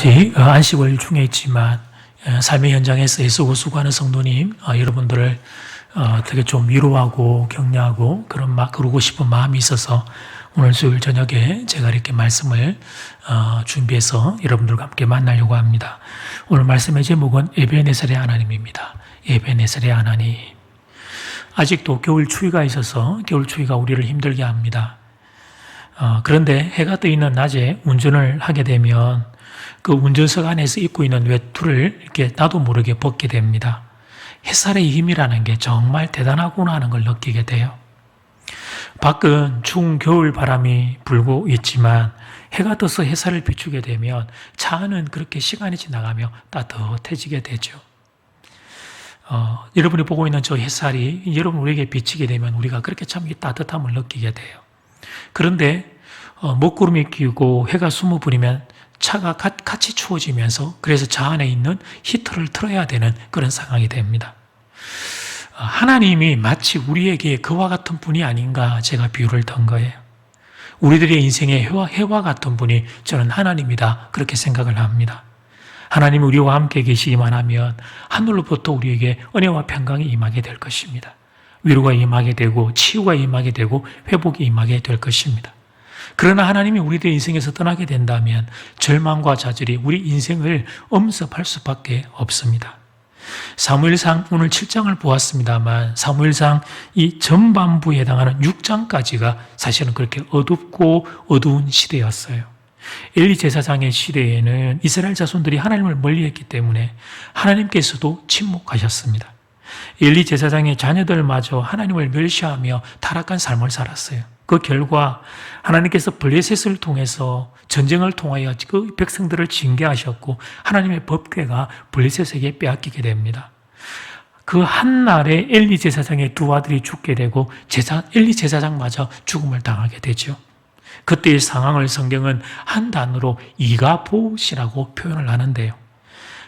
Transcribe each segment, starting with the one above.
안식월 중에 있지만 삶의 현장에서 애쓰고 수고하는 성도님 여러분들을 되게 좀 위로하고 격려하고 그러고 싶은 마음이 있어서 오늘 수요일 저녁에 제가 이렇게 말씀을 준비해서 여러분들과 함께 만나려고 합니다. 오늘 말씀의 제목은 에베네셀의 하나님입니다. 에베네셀의 하나님. 아직도 겨울 추위가 있어서 겨울 추위가 우리를 힘들게 합니다. 그런데 해가 떠 있는 낮에 운전을 하게 되면 그 운전석 안에서 입고 있는 외투를 이렇게 나도 모르게 벗게 됩니다. 햇살의 힘이라는 게 정말 대단하구나 하는 걸 느끼게 돼요. 밖은 추운 겨울 바람이 불고 있지만 해가 떠서 햇살을 비추게 되면 차 안은 그렇게 시간이 지나가며 따뜻해지게 되죠. 여러분이 보고 있는 저 햇살이 여러분 우리에게 비치게 되면 우리가 그렇게 참 따뜻함을 느끼게 돼요. 그런데 먹구름이 끼고 해가 숨어버리면 차가 같이 추워지면서 그래서 차 안에 있는 히터를 틀어야 되는 그런 상황이 됩니다. 하나님이 마치 우리에게 그와 같은 분이 아닌가 제가 비유를 든 거예요. 우리들의 인생의 해와 같은 분이 저는 하나님이다 그렇게 생각을 합니다. 하나님이 우리와 함께 계시기만 하면 하늘로부터 우리에게 은혜와 평강이 임하게 될 것입니다. 위로가 임하게 되고 치유가 임하게 되고 회복이 임하게 될 것입니다. 그러나 하나님이 우리들의 인생에서 떠나게 된다면 절망과 좌절이 우리 인생을 엄습할 수밖에 없습니다. 사무엘상 오늘 7장을 보았습니다만 사무엘상 이 전반부에 해당하는 6장까지가 사실은 그렇게 어둡고 어두운 시대였어요. 엘리 제사장의 시대에는 이스라엘 자손들이 하나님을 멀리했기 때문에 하나님께서도 침묵하셨습니다. 엘리 제사장의 자녀들마저 하나님을 멸시하며 타락한 삶을 살았어요. 그 결과 하나님께서 블레셋을 통해서 전쟁을 통하여 그 백성들을 징계하셨고 하나님의 법궤가 블레셋에게 빼앗기게 됩니다. 그 한날에 엘리 제사장의 두 아들이 죽게 되고 엘리 제사장마저 죽음을 당하게 되죠. 그때의 상황을 성경은 한 단어로 이가봇이라고 표현을 하는데요.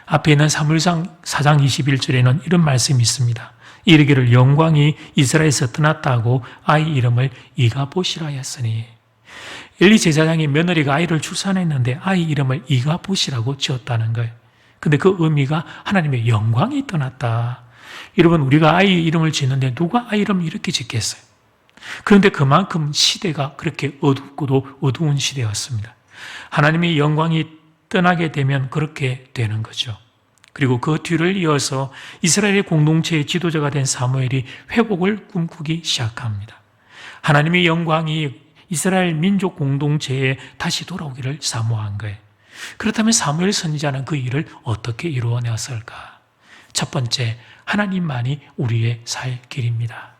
앞에 있는 사무엘상 4장 21절에는 이런 말씀이 있습니다. 이르기를 영광이 이스라엘에서 떠났다고 아이 이름을 이가봇이라 했으니 엘리 제사장의 며느리가 아이를 출산했는데 아이 이름을 이가봇이라고 지었다는 거예요. 근데 그 의미가 하나님의 영광이 떠났다. 여러분 우리가 아이 이름을 짓는데 누가 아이 이름을 이렇게 짓겠어요? 그런데 그만큼 시대가 그렇게 어둡고도 어두운 시대였습니다. 하나님의 영광이 떠나게 되면 그렇게 되는 거죠. 그리고 그 뒤를 이어서 이스라엘의 공동체의 지도자가 된 사무엘이 회복을 꿈꾸기 시작합니다. 하나님의 영광이 이스라엘 민족 공동체에 다시 돌아오기를 사모한 거예요. 그렇다면 사무엘 선지자는 그 일을 어떻게 이루어냈을까? 첫 번째, 하나님만이 우리의 살 길입니다.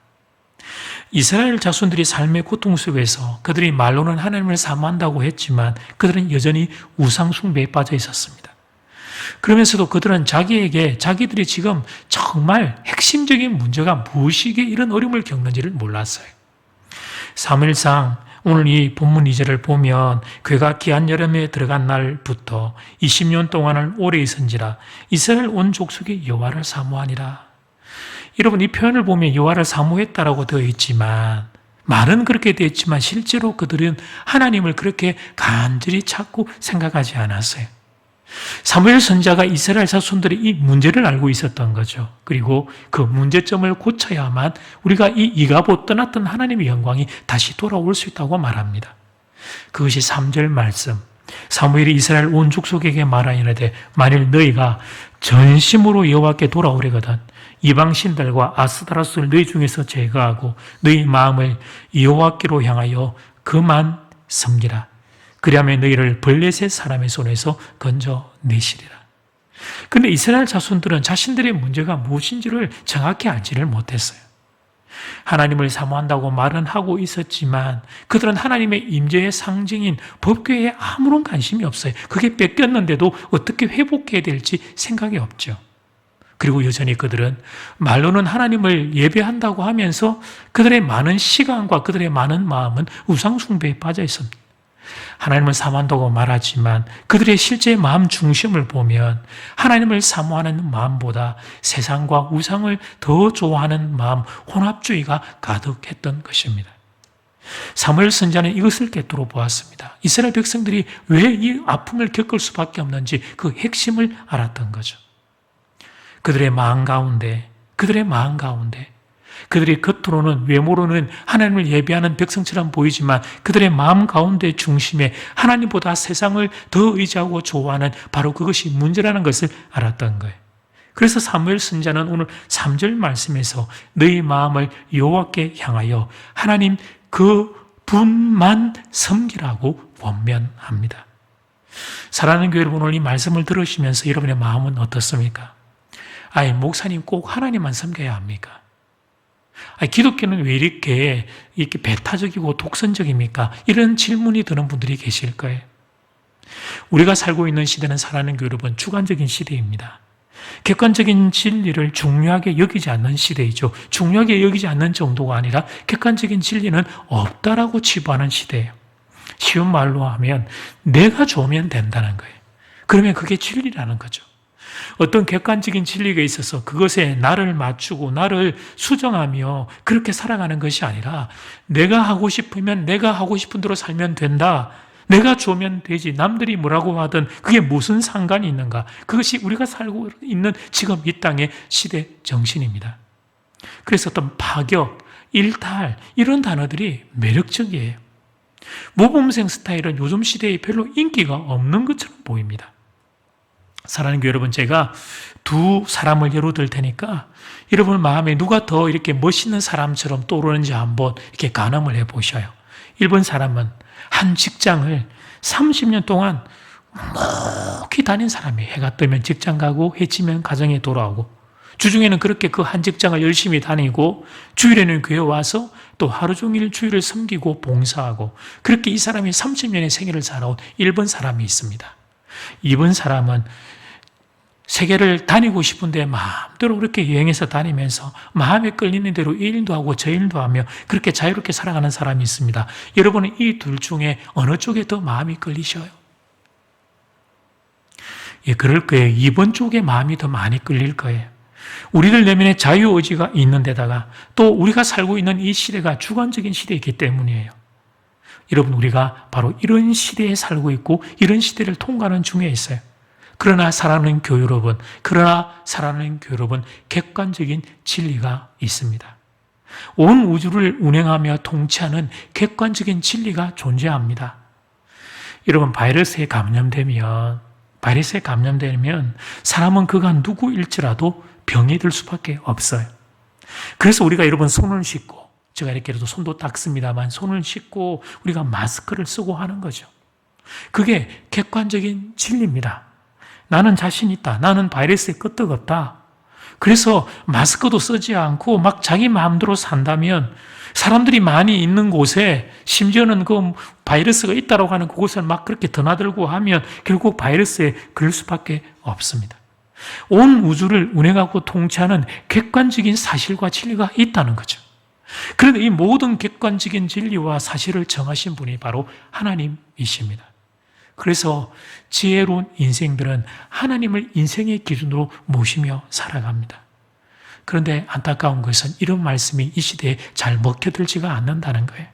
이스라엘 자손들이 삶의 고통 속에서 그들이 말로는 하나님을 사모한다고 했지만 그들은 여전히 우상 숭배에 빠져 있었습니다. 그러면서도 그들은 자기들이 지금 정말 핵심적인 문제가 무엇이기에 이런 어려움을 겪는지를 몰랐어요. 사무엘상 오늘 이 본문 2절을 보면 그가 기한 여름에 들어간 날부터 20년 동안을 오래 있은지라 이스라엘 온 족속이 여호와를 사모하니라. 여러분 이 표현을 보면 여호와를 사모했다라고 되어 있지만 말은 그렇게 되어 있지만 실제로 그들은 하나님을 그렇게 간절히 찾고 생각하지 않았어요. 사무엘 선지자가 이스라엘 자손들이 이 문제를 알고 있었던 거죠. 그리고 그 문제점을 고쳐야만 우리가 이 이가봇 떠났던 하나님의 영광이 다시 돌아올 수 있다고 말합니다. 그것이 3절 말씀. 사무엘이 이스라엘 온 족속에게 말하니라되 만일 너희가 전심으로 여호와께 돌아오려거든 이방 신들과 아스타로스를 너희 중에서 제거하고 너희 마음을 여호와께로 향하여 그만 섬기라. 그리하면 너희를 블레셋 사람의 손에서 건져내시리라. 그런데 이스라엘 자손들은 자신들의 문제가 무엇인지를 정확히 알지를 못했어요. 하나님을 사모한다고 말은 하고 있었지만 그들은 하나님의 임재의 상징인 법궤에 아무런 관심이 없어요. 그게 뺏겼는데도 어떻게 회복해야 될지 생각이 없죠. 그리고 여전히 그들은 말로는 하나님을 예배한다고 하면서 그들의 많은 시간과 그들의 많은 마음은 우상 숭배에 빠져 있습니다. 하나님을 사모한다고 말하지만 그들의 실제 마음 중심을 보면 하나님을 사모하는 마음보다 세상과 우상을 더 좋아하는 마음, 혼합주의가 가득했던 것입니다. 사무엘 선지자는 이것을 꿰뚫어 보았습니다. 이스라엘 백성들이 왜 이 아픔을 겪을 수밖에 없는지 그 핵심을 알았던 거죠. 그들의 마음 가운데 그들이 겉으로는 외모로는 하나님을 예배하는 백성처럼 보이지만 그들의 마음 가운데 중심에 하나님보다 세상을 더 의지하고 좋아하는 바로 그것이 문제라는 것을 알았던 거예요. 그래서 사무엘 선지자는 오늘 3절 말씀에서 너희 마음을 여호와께 향하여 하나님 그 분만 섬기라고 권면합니다. 사랑하는 교회 여러분, 오늘 이 말씀을 들으시면서 여러분의 마음은 어떻습니까? 목사님 꼭 하나님만 섬겨야 합니까? 기독교는 왜 이렇게 배타적이고 독선적입니까? 이런 질문이 드는 분들이 계실 거예요. 우리가 살고 있는 시대는 사랑하는 교회 여러분, 주관적인 시대입니다. 객관적인 진리를 중요하게 여기지 않는 시대이죠. 중요하게 여기지 않는 정도가 아니라 객관적인 진리는 없다라고 치부하는 시대예요. 쉬운 말로 하면 내가 좋으면 된다는 거예요. 그러면 그게 진리라는 거죠. 어떤 객관적인 진리가 있어서 그것에 나를 맞추고 나를 수정하며 그렇게 살아가는 것이 아니라 내가 하고 싶으면 내가 하고 싶은 대로 살면 된다. 내가 좋으면 되지. 남들이 뭐라고 하든 그게 무슨 상관이 있는가. 그것이 우리가 살고 있는 지금 이 땅의 시대 정신입니다. 그래서 어떤 파격, 일탈 이런 단어들이 매력적이에요. 모범생 스타일은 요즘 시대에 별로 인기가 없는 것처럼 보입니다. 사랑하는 교회 여러분, 제가 두 사람을 예로 들 테니까 여러분 마음에 누가 더 이렇게 멋있는 사람처럼 떠오르는지 한번 이렇게 가늠을 해보셔요. 1번 사람은 한 직장을 30년 동안 묵묵히 다닌 사람이 해가 뜨면 직장 가고 해지면 가정에 돌아오고 주중에는 그렇게 그 한 직장을 열심히 다니고 주일에는 교회 와서 또 하루 종일 주일을 섬기고 봉사하고 그렇게 이 사람이 30년의 생애를 살아온 1번 사람이 있습니다. 2번 사람은 세계를 다니고 싶은데 마음대로 그렇게 여행해서 다니면서 마음에 끌리는 대로 이 일도 하고 저 일도 하며 그렇게 자유롭게 살아가는 사람이 있습니다. 여러분은 이 둘 중에 어느 쪽에 더 마음이 끌리셔요? 그럴 거예요. 2번 쪽에 마음이 더 많이 끌릴 거예요. 우리들 내면에 자유의지가 있는 데다가 또 우리가 살고 있는 이 시대가 주관적인 시대이기 때문이에요. 여러분, 우리가 바로 이런 시대에 살고 있고 이런 시대를 통과하는 중에 있어요. 그러나 사랑하는 교회 여러분, 객관적인 진리가 있습니다. 온 우주를 운행하며 통치하는 객관적인 진리가 존재합니다. 여러분, 바이러스에 감염되면 사람은 그가 누구일지라도 병이 들 수밖에 없어요. 그래서 우리가 여러분 손을 씻고, 제가 이렇게라도 손도 닦습니다만 손을 씻고 우리가 마스크를 쓰고 하는 거죠. 그게 객관적인 진리입니다. 나는 자신 있다. 나는 바이러스에 끄떡없다. 그래서 마스크도 쓰지 않고 막 자기 마음대로 산다면 사람들이 많이 있는 곳에 심지어는 그 바이러스가 있다고 하는 그곳을 막 그렇게 드나들고 하면 결국 바이러스에 걸릴 수밖에 없습니다. 온 우주를 운행하고 통치하는 객관적인 사실과 진리가 있다는 거죠. 그런데 이 모든 객관적인 진리와 사실을 정하신 분이 바로 하나님이십니다. 그래서 지혜로운 인생들은 하나님을 인생의 기준으로 모시며 살아갑니다. 그런데 안타까운 것은 이런 말씀이 이 시대에 잘 먹혀들지가 않는다는 거예요.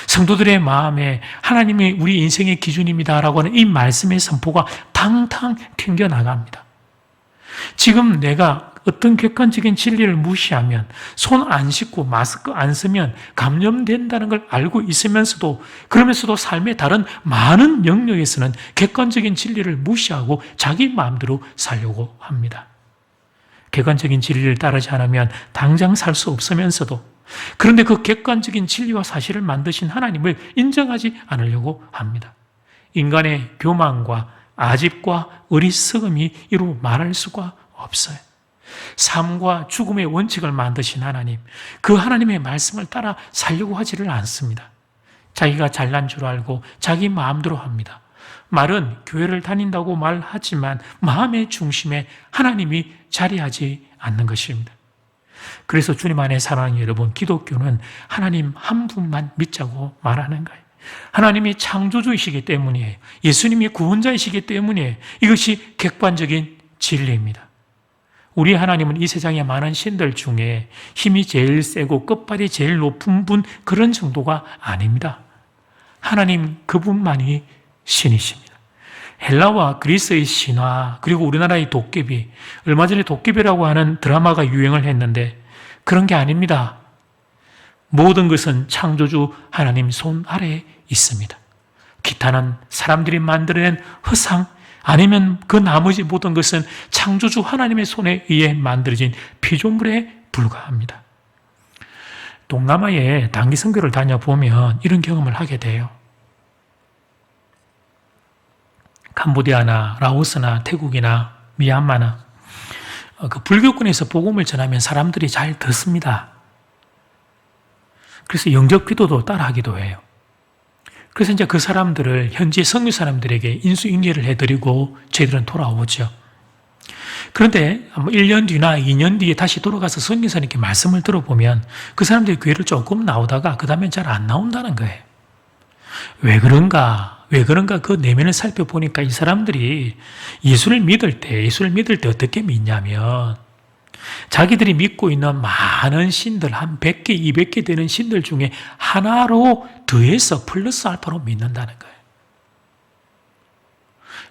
성도들의 마음에 하나님이 우리 인생의 기준입니다라고 하는 이 말씀의 선포가 탕탕 튕겨나갑니다. 지금 내가 어떤 객관적인 진리를 무시하면 손 안 씻고 마스크 안 쓰면 감염된다는 걸 알고 있으면서도 그러면서도 삶의 다른 많은 영역에서는 객관적인 진리를 무시하고 자기 마음대로 살려고 합니다. 객관적인 진리를 따르지 않으면 당장 살 수 없으면서도 그런데 그 객관적인 진리와 사실을 만드신 하나님을 인정하지 않으려고 합니다. 인간의 교만과 아집과 어리석음이 이루 말할 수가 없어요. 삶과 죽음의 원칙을 만드신 하나님, 그 하나님의 말씀을 따라 살려고 하지를 않습니다. 자기가 잘난 줄 알고 자기 마음대로 합니다. 말은 교회를 다닌다고 말하지만 마음의 중심에 하나님이 자리하지 않는 것입니다. 그래서 주님 안에 사랑하는 여러분, 기독교는 하나님 한 분만 믿자고 말하는 거예요. 하나님이 창조주이시기 때문이에요. 예수님이 구원자이시기 때문이에요. 이것이 객관적인 진리입니다. 우리 하나님은 이 세상에 많은 신들 중에 힘이 제일 세고 끝발이 제일 높은 분 그런 정도가 아닙니다. 하나님 그분만이 신이십니다. 헬라와 그리스의 신화 그리고 우리나라의 도깨비, 얼마 전에 도깨비라고 하는 드라마가 유행을 했는데 그런 게 아닙니다. 모든 것은 창조주 하나님 손 아래에 있습니다. 기타는 사람들이 만들어낸 허상 아니면 그 나머지 모든 것은 창조주 하나님의 손에 의해 만들어진 피조물에 불과합니다. 동남아에 단기 선교를 다녀보면 이런 경험을 하게 돼요. 캄보디아나 라오스나 태국이나 미얀마나 그 불교권에서 복음을 전하면 사람들이 잘 듣습니다. 그래서 영접 기도도 따라하기도 해요. 그래서 이제 그 사람들을 현지 선교 사람들에게 인수인계를 해드리고 저희들은 돌아오죠. 그런데 1년 뒤나 2년 뒤에 다시 돌아가서 선교사님께 말씀을 들어보면 그 사람들이 교회를 조금 나오다가 그 다음엔 잘 안 나온다는 거예요. 왜 그런가 그 내면을 살펴보니까 이 사람들이 예수를 믿을 때 어떻게 믿냐면 자기들이 믿고 있는 많은 신들, 한 100개, 200개 되는 신들 중에 하나로 더해서 플러스 알파로 믿는다는 거예요.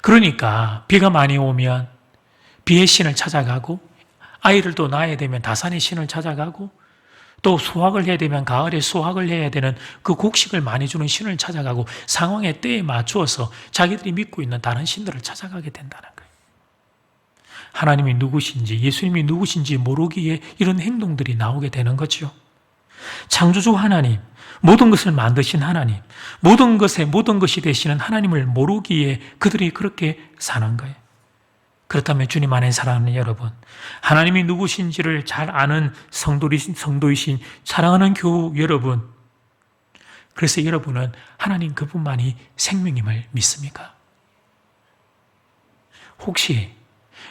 그러니까 비가 많이 오면 비의 신을 찾아가고 아이를 또 낳아야 되면 다산의 신을 찾아가고 또 수확을 해야 되면 가을에 수확을 해야 되는 그 곡식을 많이 주는 신을 찾아가고 상황의 때에 맞추어서 자기들이 믿고 있는 다른 신들을 찾아가게 된다는 거예요. 하나님이 누구신지 예수님이 누구신지 모르기에 이런 행동들이 나오게 되는 거죠. 창조주 하나님, 모든 것을 만드신 하나님, 모든 것이 되시는 하나님을 모르기에 그들이 그렇게 사는 거예요. 그렇다면 주님 안에 사랑하는 여러분, 하나님이 누구신지를 잘 아는 성도이신 사랑하는 교우 여러분, 그래서 여러분은 하나님 그분만이 생명임을 믿습니까? 혹시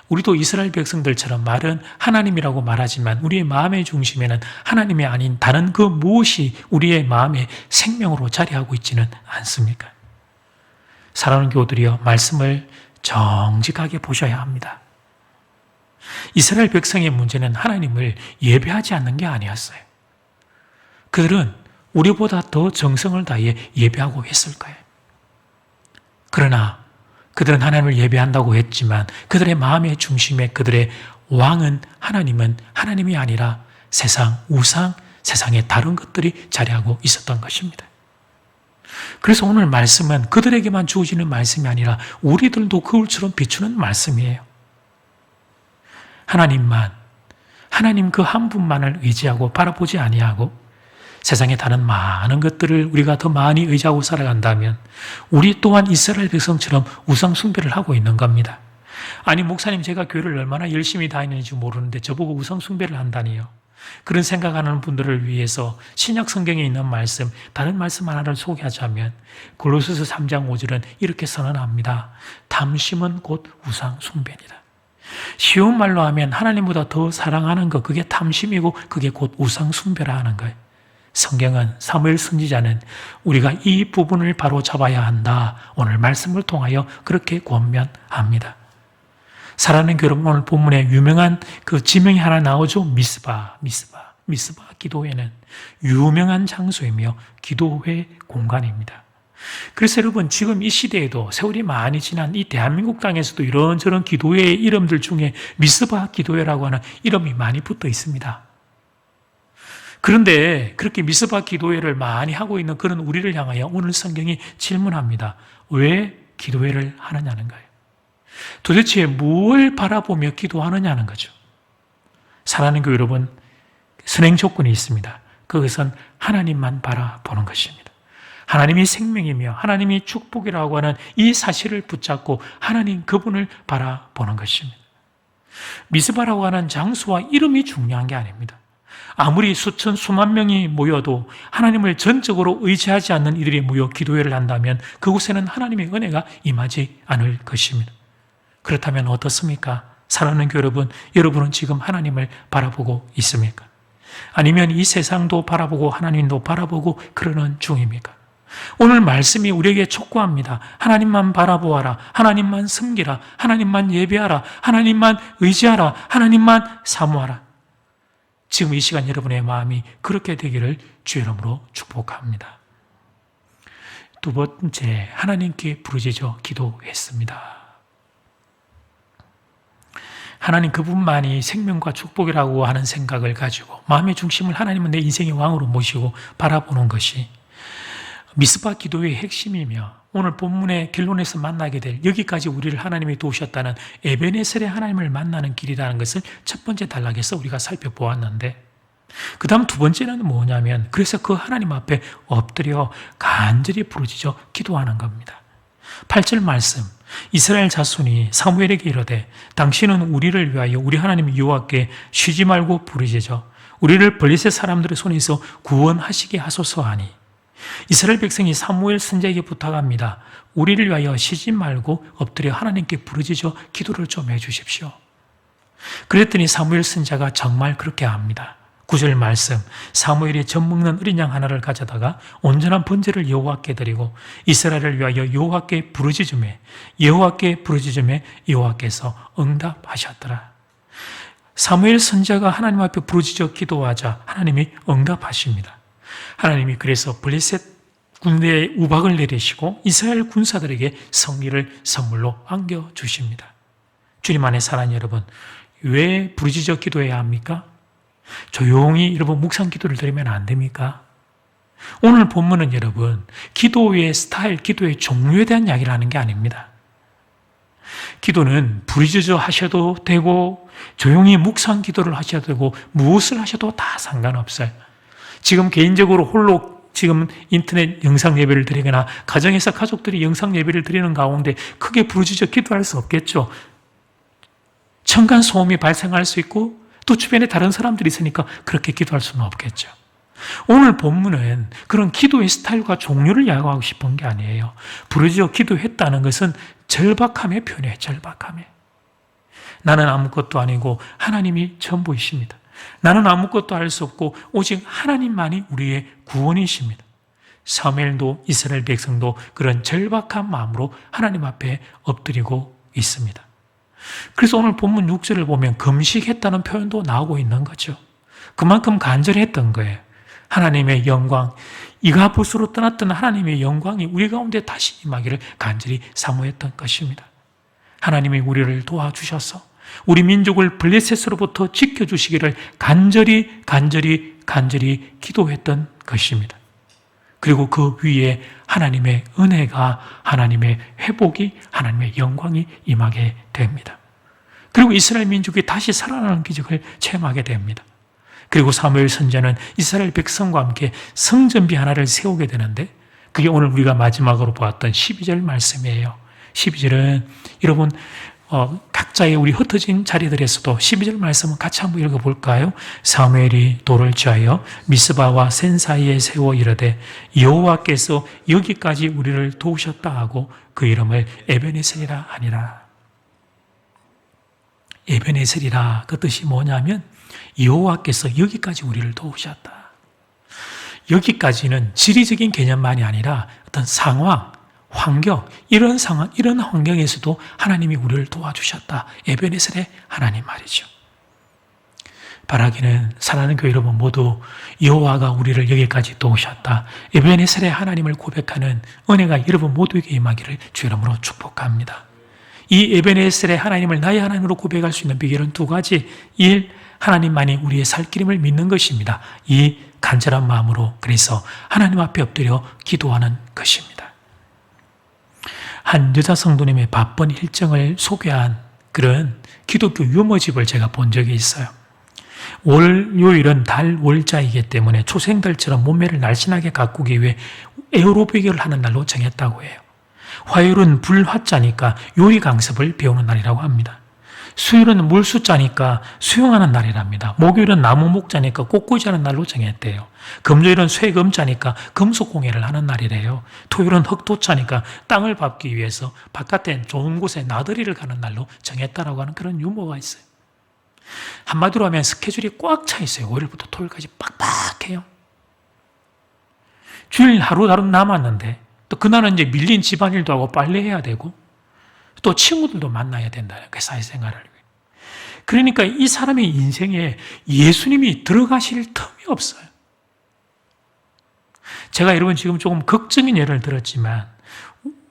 우리도 이스라엘 백성들처럼 말은 하나님이라고 말하지만 우리의 마음의 중심에는 하나님이 아닌 다른 그 무엇이 우리의 마음에 생명으로 자리하고 있지는 않습니까? 사랑하는 교우들이여, 말씀을 정직하게 보셔야 합니다. 이스라엘 백성의 문제는 하나님을 예배하지 않는 게 아니었어요. 그들은 우리보다 더 정성을 다해 예배하고 했을 거예요. 그러나 그들은 하나님을 예배한다고 했지만 그들의 마음의 중심에 그들의 왕은 하나님은 하나님이 아니라 세상, 우상, 세상의 다른 것들이 자리하고 있었던 것입니다. 그래서 오늘 말씀은 그들에게만 주어지는 말씀이 아니라 우리들도 거울처럼 비추는 말씀이에요. 하나님 그 한 분만을 의지하고 바라보지 아니하고 세상에 다른 많은 것들을 우리가 더 많이 의지하고 살아간다면 우리 또한 이스라엘 백성처럼 우상 숭배를 하고 있는 겁니다. 아니 목사님, 제가 교회를 얼마나 열심히 다니는지 모르는데 저보고 우상 숭배를 한다니요. 그런 생각하는 분들을 위해서 신약 성경에 있는 말씀, 다른 말씀 하나를 소개하자면 골로새서 3장 5절은 이렇게 선언합니다. 탐심은 곧 우상 숭배니라. 쉬운 말로 하면 하나님보다 더 사랑하는 것, 그게 탐심이고 그게 곧 우상 숭배라 하는 거예요. 성경은, 사무엘 선지자는 우리가 이 부분을 바로 잡아야 한다, 오늘 말씀을 통하여 그렇게 권면합니다. 사랑하는 여러분, 오늘 본문에 유명한 그 지명이 하나 나오죠. 미스바 기도회는 유명한 장소이며 기도회 공간입니다. 그래서 여러분, 지금 이 시대에도 세월이 많이 지난 이 대한민국 땅에서도 이런저런 기도회의 이름들 중에 미스바 기도회라고 하는 이름이 많이 붙어 있습니다. 그런데 그렇게 미스바 기도회를 많이 하고 있는 그런 우리를 향하여 오늘 성경이 질문합니다. 왜 기도회를 하느냐는 거예요. 도대체 뭘 바라보며 기도하느냐는 거죠. 사랑하는 교회 여러분, 선행 조건이 있습니다. 그것은 하나님만 바라보는 것입니다. 하나님이 생명이며 하나님이 축복이라고 하는 이 사실을 붙잡고 하나님 그분을 바라보는 것입니다. 미스바라고 하는 장소와 이름이 중요한 게 아닙니다. 아무리 수천 수만 명이 모여도 하나님을 전적으로 의지하지 않는 이들이 모여 기도회를 한다면 그곳에는 하나님의 은혜가 임하지 않을 것입니다. 그렇다면 어떻습니까? 사랑하는 교회 여러분, 여러분은 지금 하나님을 바라보고 있습니까? 아니면 이 세상도 바라보고 하나님도 바라보고 그러는 중입니까? 오늘 말씀이 우리에게 촉구합니다. 하나님만 바라보아라. 하나님만 섬기라. 하나님만 예배하라. 하나님만 의지하라. 하나님만 사모하라. 지금 이 시간 여러분의 마음이 그렇게 되기를 주의 이름으로 축복합니다. 두 번째, 하나님께 부르짖어 기도했습니다. 하나님 그분만이 생명과 축복이라고 하는 생각을 가지고 마음의 중심을 하나님은 내 인생의 왕으로 모시고 바라보는 것이 미스바 기도의 핵심이며 오늘 본문의 결론에서 만나게 될 여기까지 우리를 하나님이 도우셨다는 에베네셀의 하나님을 만나는 길이라는 것을 첫 번째 단락에서 우리가 살펴보았는데 그 다음 두 번째는 뭐냐면 그래서 그 하나님 앞에 엎드려 간절히 부르짖어 기도하는 겁니다. 8절 말씀 이스라엘 자손이 사무엘에게 이르되 당신은 우리를 위하여 우리 하나님 여호와께 쉬지 말고 부르짖어 우리를 블레셋 사람들의 손에서 구원하시게 하소서 하니 이스라엘 백성이 사무엘 선지자에게 부탁합니다. 우리를 위하여 쉬지 말고 엎드려 하나님께 부르짖어 기도를 좀 해주십시오. 그랬더니 사무엘 선지자가 정말 그렇게 합니다. 9절 말씀 사무엘이 젖 먹는 어린 양 하나를 가져다가 온전한 번제를 여호와께 드리고 이스라엘을 위하여 여호와께 부르짖음에 여호와께서 응답하셨더라. 사무엘 선지자가 하나님 앞에 부르짖어 기도하자 하나님이 응답하십니다. 하나님이 그래서 블레셋 군대에 우박을 내리시고 이스라엘 군사들에게 승리를 선물로 안겨주십니다. 주님 안에 사랑하는 여러분, 왜 부르짖어 기도해야 합니까? 조용히 여러분 묵상 기도를 드리면 안 됩니까? 오늘 본문은 여러분 기도의 스타일, 기도의 종류에 대한 이야기를 하는 게 아닙니다. 기도는 부르짖어 하셔도 되고 조용히 묵상 기도를 하셔도 되고 무엇을 하셔도 다 상관없어요. 지금 개인적으로 홀로 지금 인터넷 영상 예배를 드리거나 가정에서 가족들이 영상 예배를 드리는 가운데 크게 부르짖어 기도할 수 없겠죠. 층간 소음이 발생할 수 있고 또 주변에 다른 사람들이 있으니까 그렇게 기도할 수는 없겠죠. 오늘 본문은 그런 기도의 스타일과 종류를 이야기하고 싶은 게 아니에요. 부르짖어 기도했다는 것은 절박함의 표현이에요. 절박함에. 나는 아무것도 아니고 하나님이 전부이십니다. 나는 아무것도 할 수 없고 오직 하나님만이 우리의 구원이십니다. 사무엘도 이스라엘 백성도 그런 절박한 마음으로 하나님 앞에 엎드리고 있습니다. 그래서 오늘 본문 6절을 보면 금식했다는 표현도 나오고 있는 거죠. 그만큼 간절했던 거예요. 하나님의 영광, 이가봇으로 떠났던 하나님의 영광이 우리 가운데 다시 임하기를 간절히 사모했던 것입니다. 하나님이 우리를 도와주셔서 우리 민족을 블레셋으로부터 지켜주시기를 간절히 기도했던 것입니다. 그리고 그 위에 하나님의 은혜가, 하나님의 회복이, 하나님의 영광이 임하게 됩니다. 그리고 이스라엘 민족이 다시 살아나는 기적을 체험하게 됩니다. 그리고 사무엘 선지자는 이스라엘 백성과 함께 성전비 하나를 세우게 되는데 그게 오늘 우리가 마지막으로 보았던 12절 말씀이에요. 12절은 여러분 각자의 우리 흩어진 자리들에서도 12절 말씀은 같이 한번 읽어볼까요? 사무엘이 돌을 취하여 미스바와 센 사이에 세워 이르되 여호와께서 여기까지 우리를 도우셨다 하고 그 이름을 에베네셀이라 하니라. 에베네셀이라 그 뜻이 뭐냐면 여호와께서 여기까지 우리를 도우셨다. 여기까지는 지리적인 개념만이 아니라 어떤 상황, 환경, 이런 상황, 이런 환경에서도 하나님이 우리를 도와주셨다. 에베네셀의 하나님 말이죠. 바라기는 사랑하는 교회 여러분 모두 여호와가 우리를 여기까지 도우셨다. 에베네셀의 하나님을 고백하는 은혜가 여러분 모두에게 임하기를 주 이름으로 축복합니다. 이 에베네셀의 하나님을 나의 하나님으로 고백할 수 있는 비결은 두 가지. 1. 하나님만이 우리의 살 길임을 믿는 것입니다. 2. 간절한 마음으로 그래서 하나님 앞에 엎드려 기도하는 것입니다. 한 여자 성도님의 바쁜 일정을 소개한 그런 기독교 유머집을 제가 본 적이 있어요. 월요일은 달 월자이기 때문에 초생들처럼 몸매를 날씬하게 가꾸기 위해 에어로빅을 하는 날로 정했다고 해요. 화요일은 불화자니까 요리 강습을 배우는 날이라고 합니다. 수요일은 물수자니까 수영하는 날이랍니다. 목요일은 나무목자니까 꽃꽂이 하는 날로 정했대요. 금요일은 쇠금자니까 금속공예를 하는 날이래요. 토요일은 흑토자니까 땅을 밟기 위해서 바깥에 좋은 곳에 나들이를 가는 날로 정했다라고 하는 그런 유머가 있어요. 한마디로 하면 스케줄이 꽉 차 있어요. 월요일부터 토요일까지 빡빡해요. 주일 하루 남았는데 또 그날은 이제 밀린 집안일도 하고 빨래해야 되고 또 친구들도 만나야 된다는 그 사회생활을 위해. 그러니까 이 사람의 인생에 예수님이 들어가실 틈이 없어요. 제가 여러분 지금 조금 극적인 예를 들었지만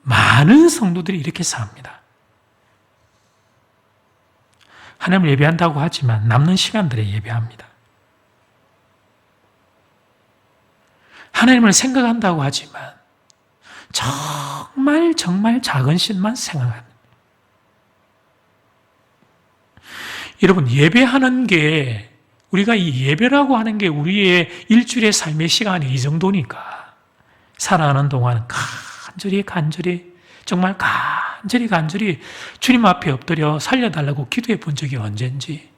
많은 성도들이 이렇게 삽니다. 하나님을 예배한다고 하지만 남는 시간들에 예배합니다. 하나님을 생각한다고 하지만 정말 작은 신만 생각합니다. 여러분, 예배하는 게, 우리가 이 예배라고 하는 게 우리의 일주일의 삶의 시간이 이 정도니까 살아가는 동안 간절히 정말 간절히 주님 앞에 엎드려 살려달라고 기도해 본 적이 언젠지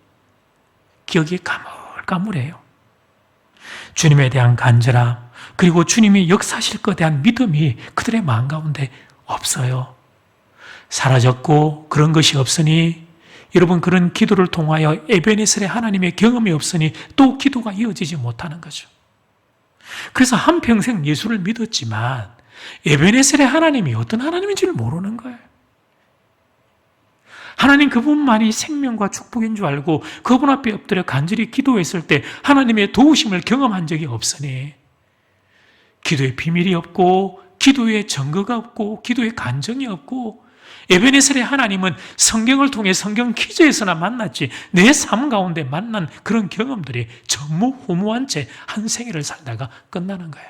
기억이 가물가물해요. 주님에 대한 간절함, 그리고 주님이 역사하실 것에 대한 믿음이 그들의 마음 가운데 없어요. 사라졌고 그런 것이 없으니 여러분, 그런 기도를 통하여 에베네셀의 하나님의 경험이 없으니 또 기도가 이어지지 못하는 거죠. 그래서 한평생 예수를 믿었지만 에베네셀의 하나님이 어떤 하나님인지를 모르는 거예요. 하나님 그분만이 생명과 축복인 줄 알고 그분 앞에 엎드려 간절히 기도했을 때 하나님의 도우심을 경험한 적이 없으니 기도의 비밀이 없고 기도의 증거가 없고 기도의 간정이 없고, 에베네셀의 하나님은 성경을 통해 성경 퀴즈에서나 만났지 내 삶 가운데 만난 그런 경험들이 전무후무한 채 한 생애를 살다가 끝나는 거예요.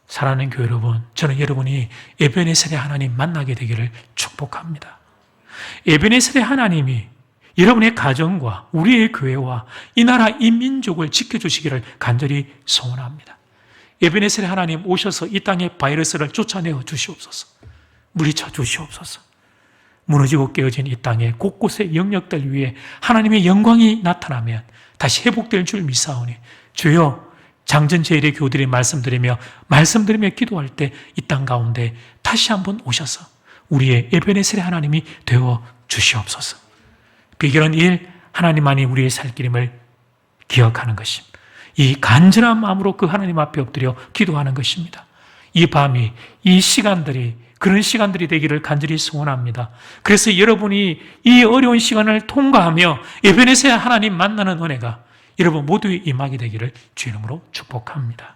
사랑하는 교회 여러분, 저는 여러분이 에베네셀의 하나님 만나게 되기를 축복합니다. 에베네셀의 하나님이 여러분의 가정과 우리의 교회와 이 나라 이 민족을 지켜주시기를 간절히 소원합니다. 에베네셀의 하나님 오셔서 이 땅의 바이러스를 쫓아내어 주시옵소서. 물리쳐 주시옵소서. 무너지고 깨어진 이 땅의 곳곳의 영역들 위에 하나님의 영광이 나타나면 다시 회복될 줄 믿사오니 주여, 장전제일의 교들이 말씀드리며 기도할 때 이 땅 가운데 다시 한번 오셔서 우리의 에베네셀의 하나님이 되어 주시옵소서. 비결은 하나님만이 우리의 살 길임을 기억하는 것입니다. 이 간절한 마음으로 그 하나님 앞에 엎드려 기도하는 것입니다. 이 밤이, 이 시간들이 그런 시간들이 되기를 간절히 소원합니다. 그래서 여러분이 이 어려운 시간을 통과하며 에베네셀 하나님 만나는 은혜가 여러분 모두에 임하게 되기를 주의 이름으로 축복합니다.